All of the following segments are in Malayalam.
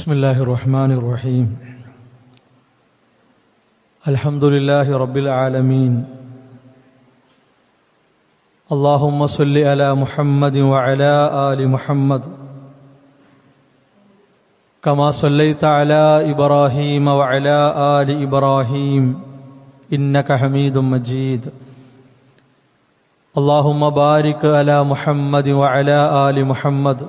بسم الله الرحمن الرحيم الحمد لله رب العالمين اللهم صل على محمد وعلى آل محمد كما صليت على إبراهيم وعلى آل إبراهيم إنك حميد مجيد اللهم بارك على محمد وعلى آل محمد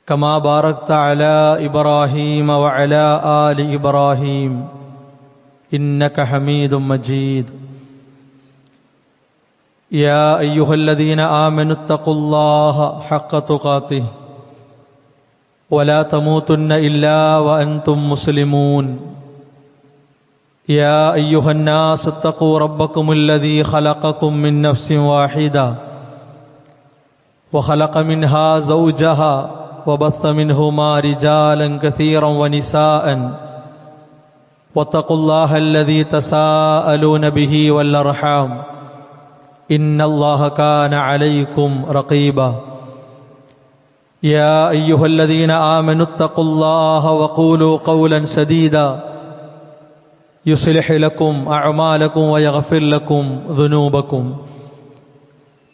كما باركت على إبراهيم وعلى آل إبراهيم إنك حميد مجيد يا أيها الذين آمنوا اتقوا الله حق تقاته ولا تموتن إلا وأنتم مسلمون يا أيها الناس اتقوا ربكم الذي خلقكم من نفس واحدة وخلق منها زوجها وبث منهما رجالا كثيرا ونساء واتقوا الله الذي تساءلون به والأرحام إن الله كان عليكم رقيبا يا أيها الذين آمنوا اتقوا الله وقولوا قولا سديدا يصلح لكم أعمالكم ويغفر لكم ذنوبكم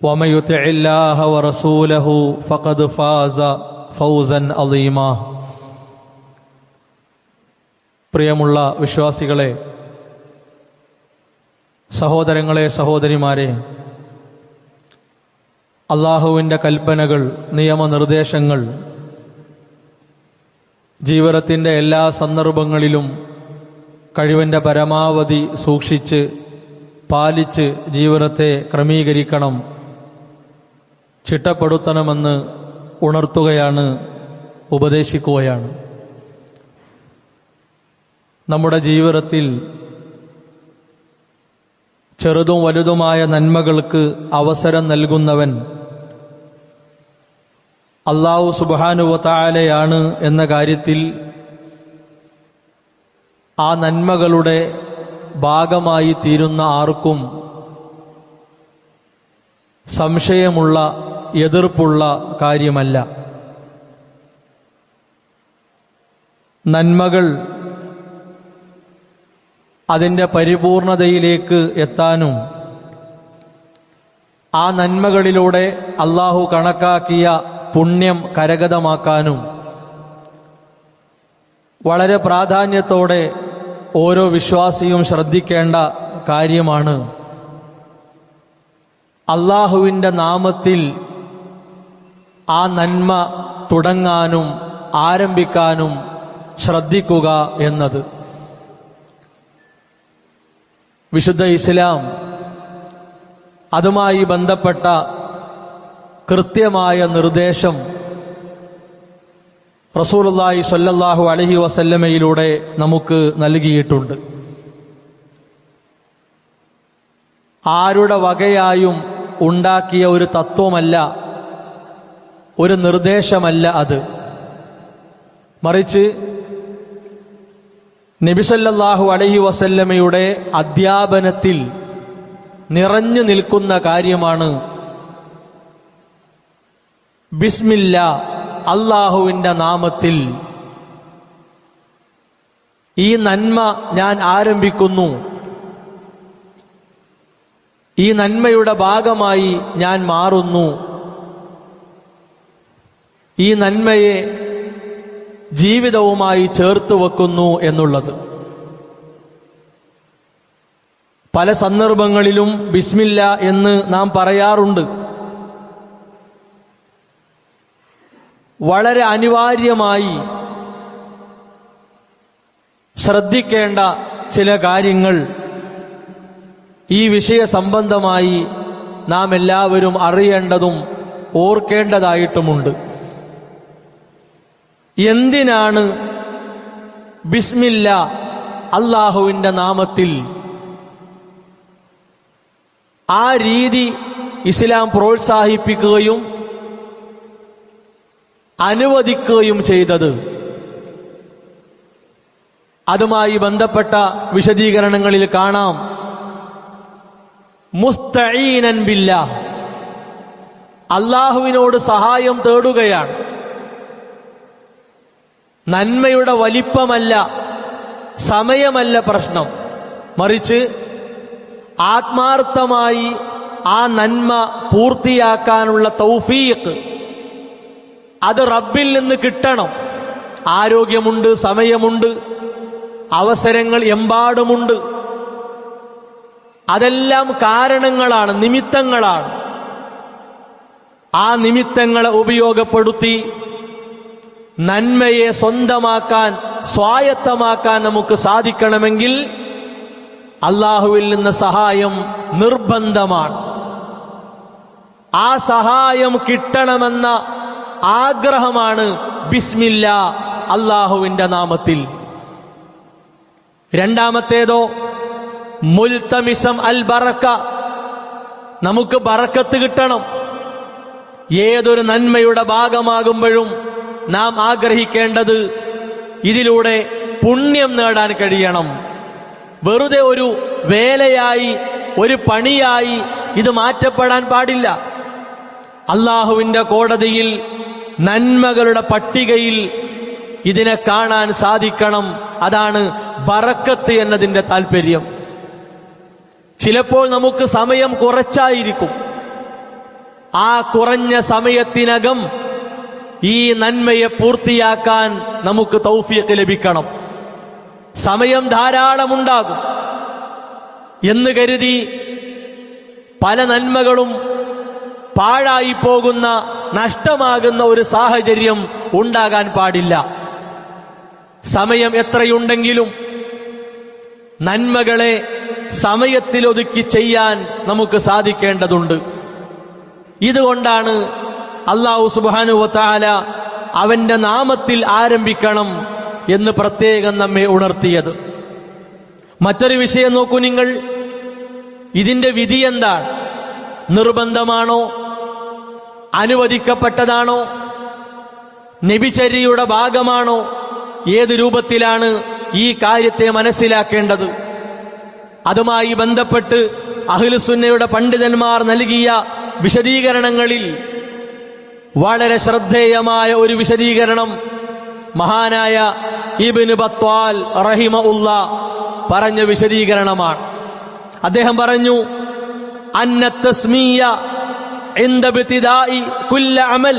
ومن يطع الله ورسوله فقد فاز ഫൗസൻ അളീമ. പ്രിയമുള്ള വിശ്വാസികളെ, സഹോദരങ്ങളെ, സഹോദരിമാരെ, അള്ളാഹുവിൻ്റെ കൽപ്പനകൾ, നിയമനിർദ്ദേശങ്ങൾ ജീവിതത്തിൻ്റെ എല്ലാ സന്ദർഭങ്ങളിലും കഴിവിൻ്റെ പരമാവധി സൂക്ഷിച്ച് പാലിച്ച് ജീവിതത്തെ ക്രമീകരിക്കണം, ചിട്ടപ്പെടുത്തണമെന്ന് ഉണർത്തുകയാണ്, ഉപദേശിക്കുകയാണ്. നമ്മുടെ ജീവിതത്തിൽ ചെറുതും വലുതുമായ നന്മകൾക്ക് അവസരം നൽകുന്നവൻ അല്ലാഹു സുബ്ഹാനഹു വ തആലയാണ് എന്ന കാര്യത്തിൽ ആ നന്മകളുടെ ഭാഗമായി തീരുന്ന ആർക്കും സംശയമുള്ള, എതിർപ്പുള്ള കാര്യമല്ല. നന്മകൾ അതിൻ്റെ പരിപൂർണതയിലേക്ക് എത്താനും ആ നന്മകളിലൂടെ അള്ളാഹു കണക്കാക്കിയ പുണ്യം കരഗതമാക്കാനും വളരെ പ്രാധാന്യത്തോടെ ഓരോ വിശ്വാസിയും ശ്രദ്ധിക്കേണ്ട കാര്യമാണ്. അള്ളാഹുവിൻ്റെ നാമത്തിൽ ആ നന്മ തുടങ്ങാനും ആരംഭിക്കാനും ശ്രദ്ധിക്കുക എന്നത്. വിശുദ്ധ ഇസ്ലാം അതുമായി ബന്ധപ്പെട്ട കൃത്യമായ നിർദ്ദേശം റസൂലുള്ളാഹി സ്വല്ലല്ലാഹു അലൈഹി വസല്ലമയിലൂടെ നമുക്ക് നൽകിയിട്ടുണ്ട്. ആരുടെ വകയായും ഉണ്ടാക്കിയ ഒരു തത്വമല്ല, ഒരു നിർദ്ദേശമല്ല അത്. മറിച്ച് നബി സല്ലല്ലാഹു അലൈഹി വസല്ലമയുടെ അധ്യാപനത്തിൽ നിറഞ്ഞു നിൽക്കുന്ന കാര്യമാണ് ബിസ്മില്ലാ, അല്ലാഹുവിൻ്റെ നാമത്തിൽ ഈ നന്മ ഞാൻ ആരംഭിക്കുന്നു, ഈ നന്മയുടെ ഭാഗമായി ഞാൻ മാറുന്നു, ഈ നന്മയെ ജീവിതവുമായി ചേർത്ത് വെക്കുന്നു എന്നുള്ളത്. പല സന്ദർഭങ്ങളിലും ബിസ്മില്ല എന്ന് നാം പറയാറുണ്ട്. വളരെ അനിവാര്യമായി ശ്രദ്ധിക്കേണ്ട ചില കാര്യങ്ങൾ ഈ വിഷയ സംബന്ധമായി നാം എല്ലാവരും അറിയേണ്ടതും ഓർക്കേണ്ടതായിട്ടുമുണ്ട്. എന്തിനാണ് ബിസ്മില്ല, അല്ലാഹുവിൻ്റെ നാമത്തിൽ ആ രീതി ഇസ്ലാം പ്രോത്സാഹിപ്പിക്കുകയും അനുവദിക്കുകയും ചെയ്തത്? അതുമായി ബന്ധപ്പെട്ട വിശദീകരണങ്ങളിൽ കാണാം, മുസ്തഈനൻ ബില്ലാഹ്, അള്ളാഹുവിനോട് സഹായം തേടുകയാണ്. നന്മയുടെ വലിപ്പമല്ല, സമയമല്ല പ്രശ്നം, മറിച്ച് ആത്മാർത്ഥമായി ആ നന്മ പൂർത്തിയാക്കാനുള്ള തൗഫീഖ് അത് റബ്ബിൽ നിന്ന് കിട്ടണം. ആരോഗ്യമുണ്ട്, സമയമുണ്ട്, അവസരങ്ങൾ എമ്പാടുമുണ്ട്. അതെല്ലാം കാരണങ്ങളാണ്, നിമിത്തങ്ങളാണ്. ആ നിമിത്തങ്ങളെ ഉപയോഗപ്പെടുത്തി നന്മയെ സ്വന്തമാക്കാൻ, സ്വായത്തമാക്കാൻ നമുക്ക് സാധിക്കണമെങ്കിൽ അല്ലാഹുവിൽ നിന്ന് സഹായം നിർബന്ധമാണ്. ആ സഹായം കിട്ടണമെന്ന ആഗ്രഹമാണ് ബിസ്മില്ലാ, അല്ലാഹുവിന്റെ നാമത്തിൽ. രണ്ടാമത്തേതോ മുൽതമിസം അൽ ബറക്ക, നമുക്ക് ബറക്കത്ത് കിട്ടണം. ഏതൊരു നന്മയുടെ ഭാഗമാകുമ്പോഴും നാം ആഗ്രഹിക്കേണ്ടത് ഇതിലൂടെ പുണ്യം നേടാൻ കഴിയണം. വെറുതെ ഒരു വേലയായി, ഒരു പണിയായി ഇത് മാറ്റപ്പെടാൻ പാടില്ല. അല്ലാഹുവിന്റെ കോടതിയിൽ നന്മകളുടെ പട്ടികയിൽ ഇതിനെ കാണാൻ സാധിക്കണം. അതാണ് ബറക്കത്ത് എന്നതിന്റെ താല്പര്യം. ചിലപ്പോൾ നമുക്ക് സമയം കുറച്ചായിരിക്കും. ആ കുറഞ്ഞ സമയത്തിനകം ഈ നന്മയെ പൂർത്തിയാക്കാൻ നമുക്ക് തൗഫീഖ് ലഭിക്കണം. സമയം ധാരാളമുണ്ടാകും എന്ന് കരുതി പല നന്മകളും പാഴായി പോകുന്ന, നഷ്ടമാകുന്ന ഒരു സാഹചര്യം ഉണ്ടാകാൻ പാടില്ല. സമയം എത്രയുണ്ടെങ്കിലും നന്മകളെ സമയത്തിലൊതുക്കി ചെയ്യാൻ നമുക്ക് സാധിക്കേണ്ടതുണ്ട്. ഇതുകൊണ്ടാണ് അല്ലാഹു സുബ്ഹാനഹു വ തആല അവന്റെ നാമത്തിൽ ആരംഭിക്കണം എന്ന് പ്രത്യേകം നമ്മെ ഉണർത്തിയത്. മറ്റൊരു വിഷയം നോക്കൂ നിങ്ങൾ. ഇതിന്റെ വിധി എന്താണ്? നിർബന്ധമാണോ? അനുവദിക്കപ്പെട്ടതാണോ? നബിചര്യയുടെ ഭാഗമാണോ? ഏത് രൂപത്തിലാണ് ഈ കാര്യത്തെ മനസ്സിലാക്കേണ്ടത്? അതുമായി ബന്ധപ്പെട്ട് അഹ്ലുസുന്നയുടെ പണ്ഡിതന്മാർ നൽകിയ വിശദീകരണങ്ങളിൽ വളരെ ശ്രദ്ധേയമായ ഒരു വിശദീകരണം മഹാനായ ഇബ്നു ബത്വാൽ റഹിമഹുല്ലാ പറഞ്ഞ വിശദീകരണമാണ്. അദ്ദേഹം പറഞ്ഞു, അന്ന തസ്മിയ ഇൻദ ഇബ്തിദാഇ കുല്ല അമൽ,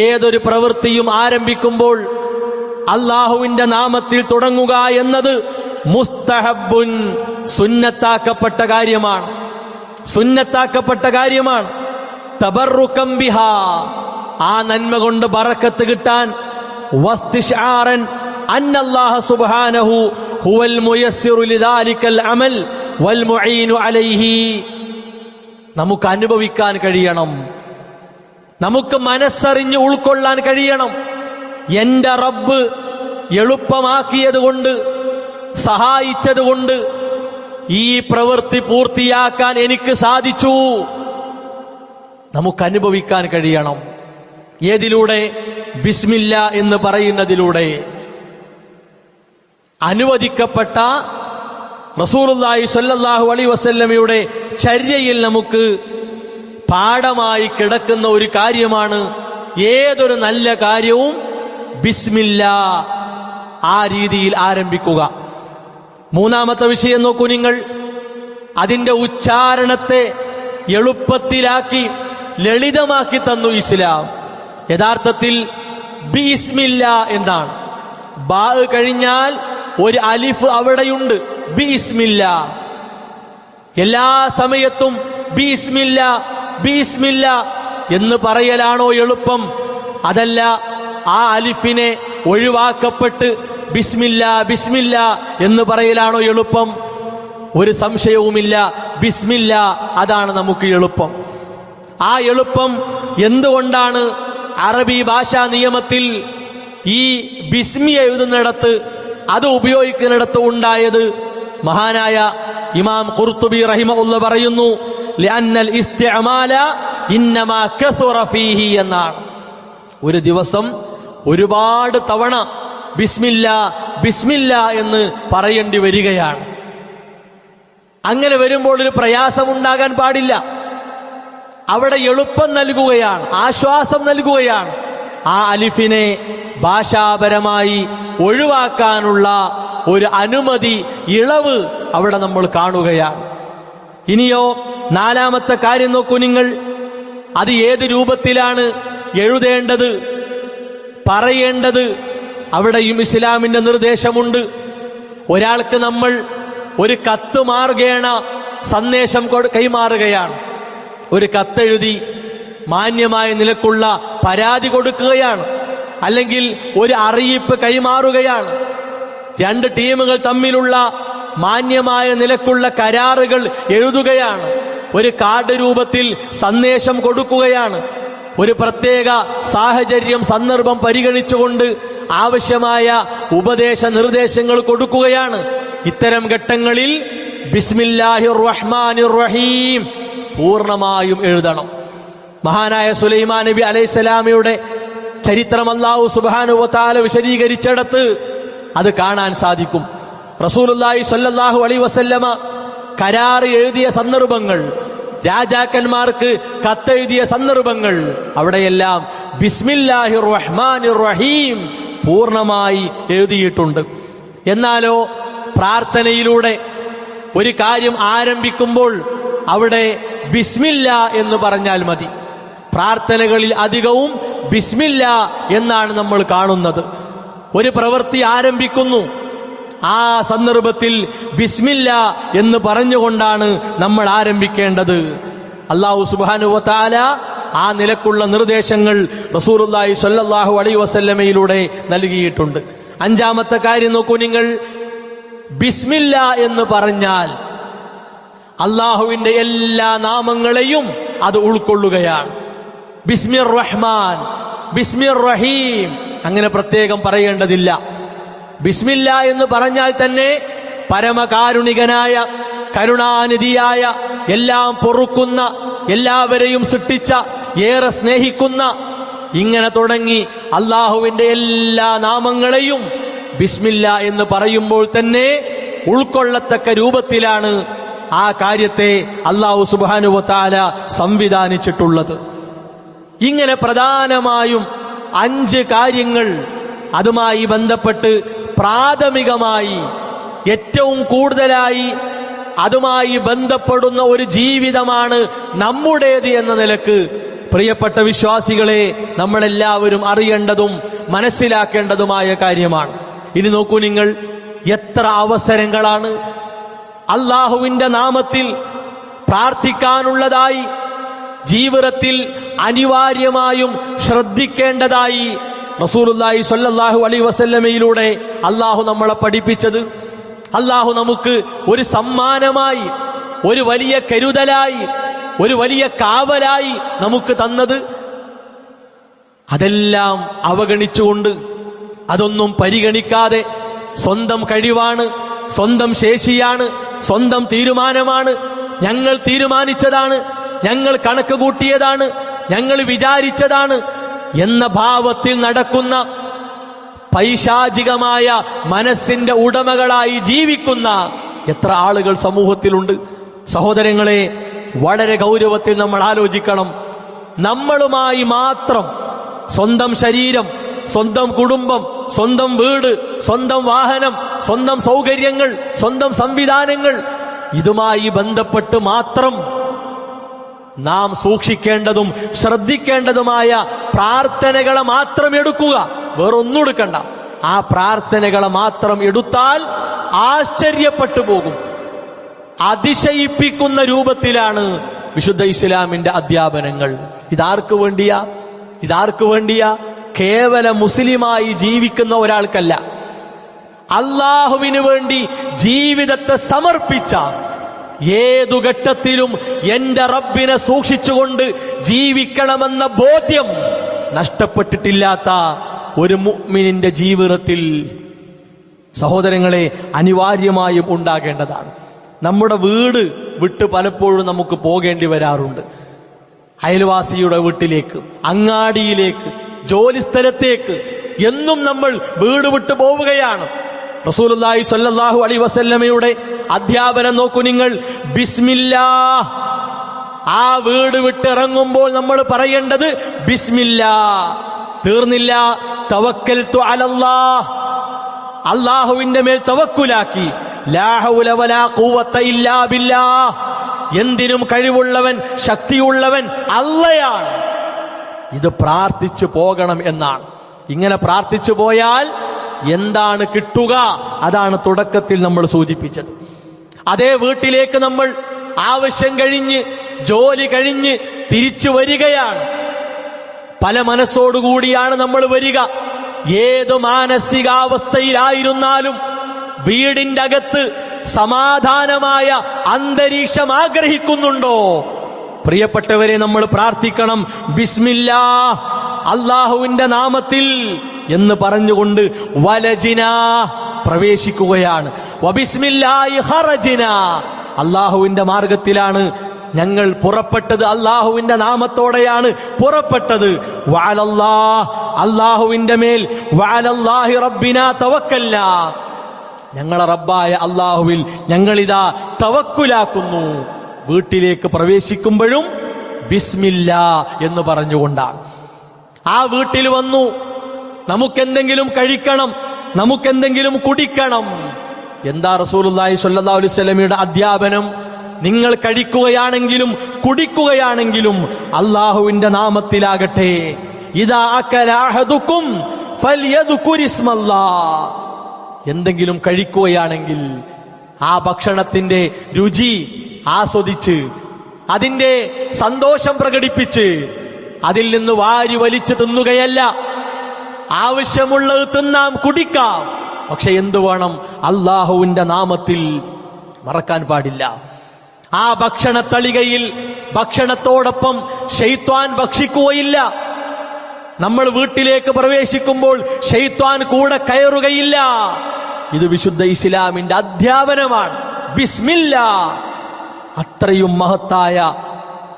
ഏതൊരു പ്രവൃത്തിയും ആരംഭിക്കുമ്പോൾ അല്ലാഹുവിന്റെ നാമത്തിൽ തുടങ്ങുക എന്നത് മുസ്തഹബ്ബുൻ, സുന്നത്താക്കപ്പെട്ട കാര്യമാണ്. സുന്നത്താക്കപ്പെട്ട കാര്യമാണ്. തബറുകം ബിഹാ, ആ നന്മ കൊണ്ട് ബറക്കത്ത് കിട്ടാൻ, വസ്തിശ്ആറൻ അന്നല്ലാഹ സുബ്ഹാനഹു ഹുവൽ മുയസ്സിറു ലിദാലിക്കൽ അമൽ വൽ മുഈനു അലൈഹി, നമുക്ക് അനുഭവിക്കാൻ കഴിയണം, നമുക്ക് മനസ്സറിഞ്ഞ് ഉൾക്കൊള്ളാൻ കഴിയണം. എന്റെ റബ്ബ് എളുപ്പമാക്കിയതുകൊണ്ട്, സഹായിച്ചതുകൊണ്ട് ഈ പ്രവൃത്തി പൂർത്തിയാക്കാൻ എനിക്ക് സാധിച്ചു. നമുക്ക് അനുഭവിക്കാൻ കഴിയണം. ഏതിലൂടെ? ബിസ്മില്ലാ എന്ന് പറയുന്നതിലൂടെ. അനുവദിക്കപ്പെട്ട റസൂലുള്ളാഹി സ്വല്ലല്ലാഹു അലൈഹി വസല്ലമയുടെ ചര്യയിൽ നമുക്ക് പാഠമായി കിടക്കുന്ന ഒരു കാര്യമാണ് ഏതൊരു നല്ല കാര്യവും ബിസ്മില്ലാ, ആ രീതിയിൽ ആരംഭിക്കുക. മൂന്നാമത്തെ വിഷയം നോക്കൂ നിങ്ങൾ. അതിന്റെ ഉച്ചാരണത്തെ എളുപ്പത്തിലാക്കി, ലളിതമാക്കി തന്നു ഇസ്ലാം. യഥാർത്ഥത്തിൽ ബിസ്മില്ലാ എന്നാണ്. ബാ കഴിഞ്ഞാൽ ഒരു അലിഫ് അവിടെയുണ്ട്. ബിസ്മില്ലാ, എല്ലാ സമയത്തും ബിസ്മില്ലാ ബിസ്മില്ലാ എന്ന് പറയലാണോ എളുപ്പം? അതല്ല, ആ അലിഫിനെ ഒഴിവാക്കപ്പെട്ട് ബിസ്മില്ലാ ബിസ്മില്ലാ എന്ന് പറയലാണോ എളുപ്പം? ഒരു സംശയവുമില്ല, ബിസ്മില്ലാ അതാണ് നമുക്ക് എളുപ്പം. ആ എളുപ്പം എന്തുകൊണ്ടാണ് അറബി ഭാഷാ നിയമത്തിൽ ഈ ബിസ്മി എഴുതുന്നിടത്ത്, അത് ഉപയോഗിക്കുന്നിടത്ത് ഉണ്ടായത്? മഹാനായ ഇമാം ഖുർത്തുബി റഹിമഹുല്ല പറയുന്നു, ലിഅന്നൽ ഇസ്തിഅമാല ഇന്നമാ കസുറ ഫീഹി എന്നാണ്. ഒരു ദിവസം ഒരുപാട് തവണ ബിസ്മില്ലാ ബിസ്മില്ലാ എന്ന് പറയേണ്ടി വരികയാണ്. അങ്ങനെ വരുമ്പോൾ ഒരു പ്രയാസമുണ്ടാകാൻ പാടില്ല. അവിടെ എളുപ്പം നൽകുകയാണ്, ആശ്വാസം നൽകുകയാണ്. ആ അലിഫിനെ ഭാഷാപരമായി ഒഴിവാക്കാനുള്ള ഒരു അനുമതി, ഇളവ് അവിടെ നമ്മൾ കാണുകയാണ്. ഇനിയോ നാലാമത്തെ കാര്യം നോക്കൂ നിങ്ങൾ. അത് ഏത് രൂപത്തിലാണ് എഴുതേണ്ടത്, പറയേണ്ടത്, അവിടെയും ഇസ്ലാമിന്റെ നിർദ്ദേശമുണ്ട്. ഒരാൾക്ക് നമ്മൾ ഒരു കത്ത് മാർഗേണ സന്ദേശം കൈമാറുകയാണ്. ഒരു കത്തെഴുതി മാന്യമായ നിലക്കുള്ള പരാതി കൊടുക്കുകയാണ്, അല്ലെങ്കിൽ ഒരു അറിയിപ്പ് കൈമാറുകയാണ്. രണ്ട് ടീമുകൾ തമ്മിലുള്ള മാന്യമായ നിലക്കുള്ള കരാറുകൾ എഴുതുകയാണ്. ഒരു കാർഡ് രൂപത്തിൽ സന്ദേശം കൊടുക്കുകയാണ്. ഒരു പ്രത്യേക സാഹചര്യം, സന്ദർഭം പരിഗണിച്ചുകൊണ്ട് ആവശ്യമായ ഉപദേശ നിർദ്ദേശങ്ങൾ കൊടുക്കുകയാണ്. ഇത്തരം ഘട്ടങ്ങളിൽ ബിസ്മില്ലാഹിർ റഹ്മാനിർ റഹീം പൂർണ്ണമായും എഴുതണം. മഹാനായ സുലൈമാൻ നബി അലൈഹിസ്സലാമയുടെ ചരിത്രം അല്ലാഹു സുബ്ഹാനഹു വ തആല വിശദീകരിച്ചിടത്ത് അത് കാണാൻ സാധിക്കും. റസൂലുള്ളാഹി സ്വല്ലല്ലാഹു അലൈഹി വസല്ലമ കരാർ എഴുതിയ സന്ദർഭങ്ങൾ, രാജാക്കന്മാർക്ക് കത്തെഴുതിയ സന്ദർഭങ്ങൾ, അവിടെയെല്ലാം ബിസ്മില്ലാഹിർ റഹ്മാനിർ റഹീം പൂർണ്ണമായി എഴുതിയിട്ടുണ്ട്. എന്നാലോ പ്രാർത്ഥനയിലൂടെ ഒരു കാര്യം ആരംഭിക്കുമ്പോൾ അവിടെ ബിസ്മില്ല എന്ന് പറഞ്ഞാൽ മതി. പ്രാർത്ഥനകളിൽ അധികവും ബിസ്മില്ല എന്നാണ് നമ്മൾ കാണുന്നത്. ഒരു പ്രവൃത്തി ആരംഭിക്കുന്നു, ആ സന്ദർഭത്തിൽ ബിസ്മില്ല എന്ന് പറഞ്ഞുകൊണ്ടാണ് നമ്മൾ ആരംഭിക്കേണ്ടത്. അല്ലാഹു സുബ്ഹാനഹു വ തആല ആ നിലക്കുള്ള നിർദ്ദേശങ്ങൾ റസൂലുള്ളാഹി സ്വല്ലല്ലാഹു അലൈഹി വസല്ലമയിലൂടെ നൽകിയിട്ടുണ്ട്. അഞ്ചാമത്തെ കാര്യം നോക്കൂ നിങ്ങൾ. ബിസ്മില്ല എന്ന് പറഞ്ഞാൽ അല്ലാഹുവിന്റെ എല്ലാ നാമങ്ങളെയും അത് ഉൾക്കൊള്ളുകയാണ്. ബിസ്മിർ റഹ്മാൻ, ബിസ്മിർ റഹീം അങ്ങനെ പ്രത്യേകം പറയേണ്ടതില്ല. ബിസ്മില്ല എന്ന് പറഞ്ഞാൽ തന്നെ പരമകാരുണികനായ, കരുണാനിധിയായ, എല്ലാം പൊറുക്കുന്ന, എല്ലാവരെയും സൃഷ്ടിച്ച, ഏറെ സ്നേഹിക്കുന്ന, ഇങ്ങനെ തുടങ്ങി അള്ളാഹുവിന്റെ എല്ലാ നാമങ്ങളെയും ബിസ്മില്ല എന്ന് പറയുമ്പോൾ തന്നെ ഉൾക്കൊള്ളത്തക്ക രൂപത്തിലാണ് ആ കാര്യത്തെ അല്ലാഹു സുബ്ഹാനഹു വ തആല സംവിധാനിച്ചിട്ടുള്ളത്. ഇങ്ങനെ പ്രധാനമായും 5 കാര്യങ്ങൾ അതുമായി ബന്ധപ്പെട്ട് പ്രാഥമികമായി ഏറ്റവും കൂടുതലായി അതുമായി ബന്ധപ്പെടുന്ന ഒരു ജീവിതമാണ് നമ്മുടേത് എന്ന നിലക്ക് പ്രിയപ്പെട്ട വിശ്വാസികളെ നമ്മളെല്ലാവരും അറിയേണ്ടതും മനസ്സിലാക്കേണ്ടതുമായ കാര്യമാണ്. ഇനി നോക്കൂ നിങ്ങൾ, എത്ര അവസരങ്ങളാണ് അള്ളാഹുവിന്റെ നാമത്തിൽ പ്രാർത്ഥിക്കാനുള്ളതായി, ജീവിതത്തിൽ അനിവാര്യമായും ശ്രദ്ധിക്കേണ്ടതായി റസൂലുള്ളാഹി സ്വല്ലല്ലാഹു അലൈഹി വസല്ലമയിലൂടെ അള്ളാഹു നമ്മളെ പഠിപ്പിച്ചത്. അള്ളാഹു നമുക്ക് ഒരു സമ്മാനമായി, ഒരു വലിയ കരുതലായി, ഒരു വലിയ കാവലായി നമുക്ക് തന്നത്. അതെല്ലാം അവഗണിച്ചുകൊണ്ട്, അതൊന്നും പരിഗണിക്കാതെ സ്വന്തം കഴിവാണ്, സ്വന്തം ശേഷിയാണ്, സ്വന്തം തീരുമാനമാണ്, ഞങ്ങൾ തീരുമാനിച്ചതാണ്, ഞങ്ങൾ കണക്ക് കൂട്ടിയതാണ്, ഞങ്ങൾ വിചാരിച്ചതാണ് എന്ന ഭാവത്തിൽ നടക്കുന്ന പൈശാചികമായ മനസ്സിന്റെ ഉടമകളായി ജീവിക്കുന്ന എത്ര ആളുകൾ സമൂഹത്തിലുണ്ട്. സഹോദരങ്ങളെ, വളരെ ഗൗരവത്തിൽ നമ്മൾ ആലോചിക്കണം. നമ്മളുമായി മാത്രം, സ്വന്തം ശരീരം, സ്വന്തം കുടുംബം, സ്വന്തം വീട്, സ്വന്തം വാഹനം, സ്വന്തം സൗകര്യങ്ങൾ, സ്വന്തം സംവിധാനങ്ങൾ, ഇതുമായി ബന്ധപ്പെട്ട് മാത്രം നാം സൂക്ഷിക്കേണ്ടതും ശ്രദ്ധിക്കേണ്ടതുമായ പ്രാർത്ഥനകളെ മാത്രം എടുക്കുക, വേറൊന്നും എടുക്കണ്ട. ആ പ്രാർത്ഥനകളെ മാത്രം എടുത്താൽ ആശ്ചര്യപ്പെട്ടു പോകും. അതിശയിപ്പിക്കുന്ന രൂപത്തിലാണ് വിശുദ്ധ ഇസ്ലാമിന്റെ അധ്യാപനങ്ങൾ. ഇതാർക്ക് വേണ്ടിയാ? കേവല മുസ്ലിമായി ജീവിക്കുന്ന ഒരാൾക്കല്ല, അള്ളാഹുവിന് വേണ്ടി ജീവിതത്തെ സമർപ്പിച്ച, ഏതു ഘട്ടത്തിലും എന്റെ റബ്ബിനെ സൂക്ഷിച്ചുകൊണ്ട് ജീവിക്കണമെന്ന ബോധ്യം നഷ്ടപ്പെട്ടിട്ടില്ലാത്ത ഒരു മുഅ്മിനിന്റെ ജീവിതത്തിൽ സഹോദരങ്ങളെ അനിവാര്യമായും ഉണ്ടാകേണ്ടതാണ്. നമ്മുടെ വീട് വിട്ട് പലപ്പോഴും നമുക്ക് പോകേണ്ടി വരാറുണ്ട്. അയൽവാസിയുടെ വീട്ടിലേക്ക്, അങ്ങാടിയിലേക്ക്, ജോലിസ്ഥലത്തേക്ക് എന്നും നമ്മൾ വീട് വിട്ടു പോവുകയാണ്. റസൂലുള്ളാഹി സ്വല്ലല്ലാഹു അലൈഹി വസല്ലമയുടെ അധ്യാപനം നോക്കൂ നിങ്ങൾ. ബിസ്മില്ലാഹ്, ആ വീട് വിട്ടിറങ്ങുമ്പോൾ നമ്മൾ പറയേണ്ടത് ബിസ്മില്ലാ. തീർന്നില്ല, തവക്കൽതു അലല്ലാഹ്, അല്ലാഹുവിന്റെ മേൽ തവക്കുലാക്കി. ലാ ഹൗല വലാ ഖുവത ഇല്ലാ ബില്ലാഹ്, എന്തിനും കഴിവുള്ളവൻ, ശക്തിയുള്ളവൻ അല്ലാഹയാണ്. ഇത് പ്രാർത്ഥിച്ചു പോകണം എന്നാണ്. ഇങ്ങനെ പ്രാർത്ഥിച്ചു പോയാൽ എന്താണ് കിട്ടുക? അതാണ് തുടക്കത്തിൽ നമ്മൾ സൂചിപ്പിച്ചത്. അതേ വീട്ടിലേക്ക് നമ്മൾ ആവശ്യം കഴിഞ്ഞ്, ജോലി കഴിഞ്ഞ് തിരിച്ചു വരികയാണ്. പല മനസ്സോടുകൂടിയാണ് നമ്മൾ വരിക. ഏത് മാനസികാവസ്ഥയിലായിരുന്നാലും വീടിന്റെ അകത്ത് സമാധാനമായ അന്തരീക്ഷം ആഗ്രഹിക്കുന്നുണ്ടോ? പ്രിയപ്പെട്ടവരെ, നമ്മൾ പ്രാർത്ഥിക്കണം, ബിസ്മില്ലാഹ്, അല്ലാഹുവിന്റെ നാമത്തിൽ എന്ന് പറഞ്ഞുകൊണ്ട് വലജിനാ, പ്രവേശിക്കുകയാണ്. വബിസ്മില്ലാഹി ഖറജിനാ, അല്ലാഹുവിന്റെ മാർഗത്തിലാണ് ഞങ്ങൾ പുറപ്പെട്ടത്, അല്ലാഹുവിന്റെ നാമത്തോടെയാണ് പുറപ്പെട്ടത്. വഅലല്ലാഹ്, അല്ലാഹുവിന്റെ മേൽ, വഅലല്ലാഹി റബ്ബിനാ തവക്കൽനാ, ഞങ്ങളെ റബ്ബായ അല്ലാഹുവിൽ ഞങ്ങളിതാ തവക്കുലാക്കുന്നു. വീട്ടിലേക്ക് പ്രവേശിക്കുമ്പോഴും ബിസ്മില്ലാ എന്ന് പറഞ്ഞുകൊണ്ടാണ്. ആ വീട്ടിൽ വന്നു, നമുക്കെന്തെങ്കിലും കഴിക്കണം, നമുക്കെന്തെങ്കിലും കുടിക്കണം. എന്താ റസൂലുള്ളാഹി സ്വല്ലല്ലാഹു അലൈഹി വസല്ലമയുടെ അധ്യാപനം? നിങ്ങൾ കഴിക്കുകയാണെങ്കിലും കുടിക്കുകയാണെങ്കിലും അല്ലാഹുവിന്റെ നാമത്തിലാകട്ടെ. ഇദാ അകല അഹദുക്കും ഫൽയദ്കുർ ഇസ്മല്ലാഹ്, എന്തെങ്കിലും കഴിക്കുകയാണെങ്കിൽ ആ ഭക്ഷണത്തിന്റെ രുചി ആസ്വദിച്ച്, അതിന്റെ സന്തോഷം പ്രകടിപ്പിച്ച്, അതിൽ നിന്ന് വാരി വലിച്ചു തിന്നുകയല്ല. ആവശ്യമുള്ളത് തിന്നാം, കുടിക്കാം, പക്ഷെ എന്തു വേണം? അല്ലാഹുവിന്റെ നാമത്തിൽ. മറക്കാൻ പാടില്ല. ആ ഭക്ഷണത്തളികയിൽ ഭക്ഷണത്തോടൊപ്പം ശൈത്വാൻ ഭക്ഷിക്കുകയില്ല. നമ്മൾ വീട്ടിലേക്ക് പ്രവേശിക്കുമ്പോൾ ശൈത്വാൻ കൂടെ കയറുകയില്ല. ഇത് വിശുദ്ധ ഇസ്ലാമിന്റെ അധ്യാപനമാണ്. ബിസ്മില്ലാ, അത്രയും മഹത്തായ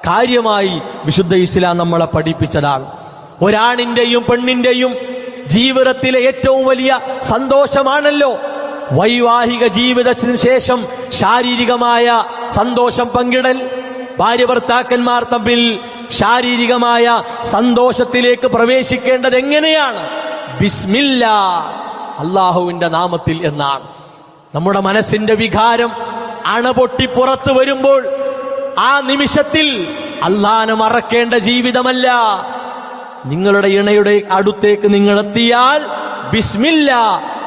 കാര്യമായി വിശുദ്ധ ഇസ്ലാം നമ്മളെ പഠിപ്പിച്ചതാണ്. ഒരാണിന്റെയും പെണ്ണിന്റെയും ജീവിതത്തിലെ ഏറ്റവും വലിയ സന്തോഷമാണല്ലോ വൈവാഹിക ജീവിതത്തിന് ശേഷം ശാരീരികമായ സന്തോഷം പങ്കിടൽ. ഭാര്യ ഭർത്താക്കന്മാർ തമ്മിൽ ശാരീരികമായ സന്തോഷത്തിലേക്ക് പ്രവേശിക്കേണ്ടത് എങ്ങനെയാണ്? ബിസ്മില്ലാ, അല്ലാഹുവിന്റെ നാമത്തിൽ എന്നാണ്. നമ്മുടെ മനസ്സിന്റെ വികാരം അണപൊട്ടി പുറത്തു വരുമ്പോൾ ആ നിമിഷത്തിൽ അല്ലാഹനെ മറക്കേണ്ട ജീവിതമല്ല. നിങ്ങളുടെ ഇണയുടെ അടുത്തേക്ക് നിങ്ങൾ എത്തിയാൽ ബിസ്മില്ലാ,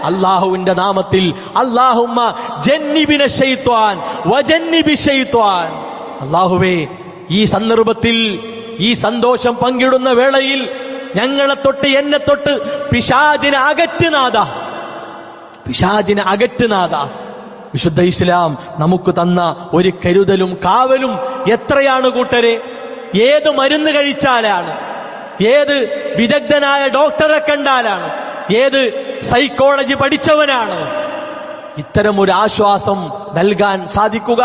അല്ലാഹുവിന്റെ നാമത്തിൽ. അല്ലാഹുമ്മ ജന്നിബിന ശൈത്വാൻ വജന്നിബി ശൈത്വാൻ, അല്ലാഹുവേ ഈ സന്ദർഭത്തിൽ, ഈ സന്തോഷം പങ്കിടുന്ന വേളയിൽ ഞങ്ങളെ തൊട്ട്, എന്നെ തൊട്ട് പിശാചിനെ അകറ്റുനാഥ, പിശാചിനെ അകറ്റുനാഥ. വിശുദ്ധ ഇസ്ലാം നമുക്ക് തന്ന ഒരു കരുതലും കാവലും എത്രയാണ് കൂട്ടരെ! ഏത് മരുന്ന് കഴിച്ചാലാണ്, ഏത് വിദഗ്ധനായ ഡോക്ടറെ കണ്ടാലാണ്, ഏത് സൈക്കോളജി പഠിച്ചവനാണ് ഇത്തരമൊരു ആശ്വാസം നൽകാൻ സാധിക്കുക?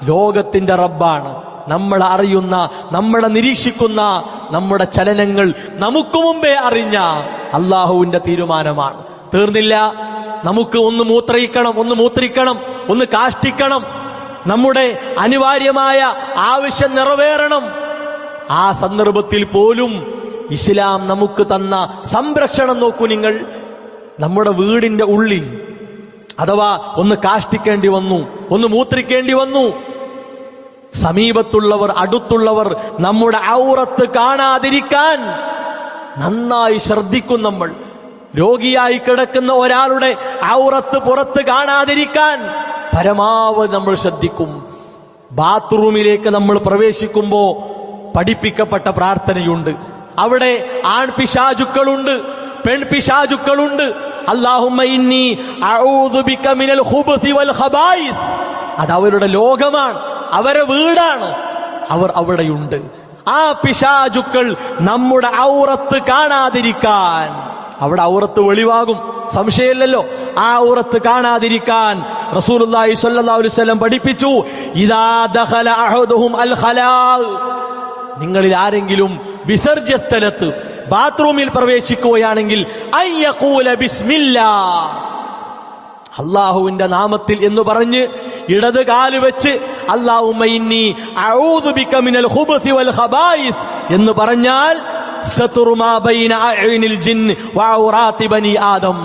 ലോകത്തിന്റെ റബ്ബാണ്. നമ്മളെ അറിയുന്ന, നമ്മളെ നിരീക്ഷിക്കുന്ന, നമ്മുടെ ചലനങ്ങൾ നമുക്ക് മുമ്പേ അറിഞ്ഞ അല്ലാഹുവിന്റെ തീരുമാനമാണ്. തീർന്നില്ല, നമുക്ക് ഒന്ന് മൂത്രിക്കണം, ഒന്ന് കാഷ്ടിക്കണം, നമ്മുടെ അനിവാര്യമായ ആവശ്യം നിറവേറണം. ആ സന്ദർഭത്തിൽ പോലും ഇസ്ലാം നമുക്ക് തന്ന സംരക്ഷണം നോക്കൂ നിങ്ങൾ. നമ്മുടെ വീടിന്റെ ഉള്ളിൽ അഥവാ ഒന്ന് കാഷ്ടിക്കേണ്ടി വന്നു, ഒന്ന് മൂത്രിക്കേണ്ടി വന്നു, സമീപത്തുള്ളവർ, അടുത്തുള്ളവർ നമ്മുടെ ഔറത്ത് കാണാതിരിക്കാൻ നന്നായി ശ്രദ്ധിക്കും. നമ്മൾ രോഗിയായി കിടക്കുന്ന ഒരാളുടെ ഔറത്ത് പുറത്ത് കാണാതിരിക്കാൻ പരമാവധി നമ്മൾ ശ്രദ്ധിക്കും. ബാത്റൂമിലേക്ക് നമ്മൾ പ്രവേശിക്കുമ്പോ പഠിപ്പിക്കപ്പെട്ട പ്രാർത്ഥനയുണ്ട്. അവിടെ ആൺപിശാചുക്കളുണ്ട്, പെൺപിശാചുക്കളുണ്ട്. അല്ലാഹുമ്മ ഇന്നി അഊദു ബിക മിനൽ ഖുബുസി വൽ ഖബായിസ്, അത് അവരുടെ ലോകമാണ്, അവരെ വീടാണ്, അവർ അവിടെയുണ്ട്. ആ പിശാചുക്കൾ നമ്മുടെ ഔറത്ത് കാണാതിരിക്കാൻ, അവിടെ ഔറത്ത് വെളിവാകും, സംശയമില്ലല്ലോ. ആ ഔറത്ത് കാണാതിരിക്കാൻ റസൂലുള്ളാഹി സ്വല്ലല്ലാഹു അലൈഹി വസല്ലം പഠിപ്പിച്ചു, ഇദാ ദഖല അഹദുഹും അൽ ഖലാ, നിങ്ങളിൽ ആരെങ്കിലും വിസർജ്യ സ്ഥലത്ത് ബാത്റൂമിൽ പ്രവേശിക്കുകയാണെങ്കിൽ അയ്യഖൂല ബിസ്മില്ലാ, അല്ലാഹുവിന്റെ നാമത്തിൽ എന്ന് പറഞ്ഞ് ഇടത് കാല് വെച്ച് അല്ലാഹുമ്മ ഇന്നി അഊദു ബിക മിനൽ ഖുബുസി വൽ ഖബായിസ് എന്ന് പറഞ്ഞാൽ സതുറു മാ ബൈന അഅ്യുനിൽ ജിന്ന് വഔറാത്തി ബനി ആദം.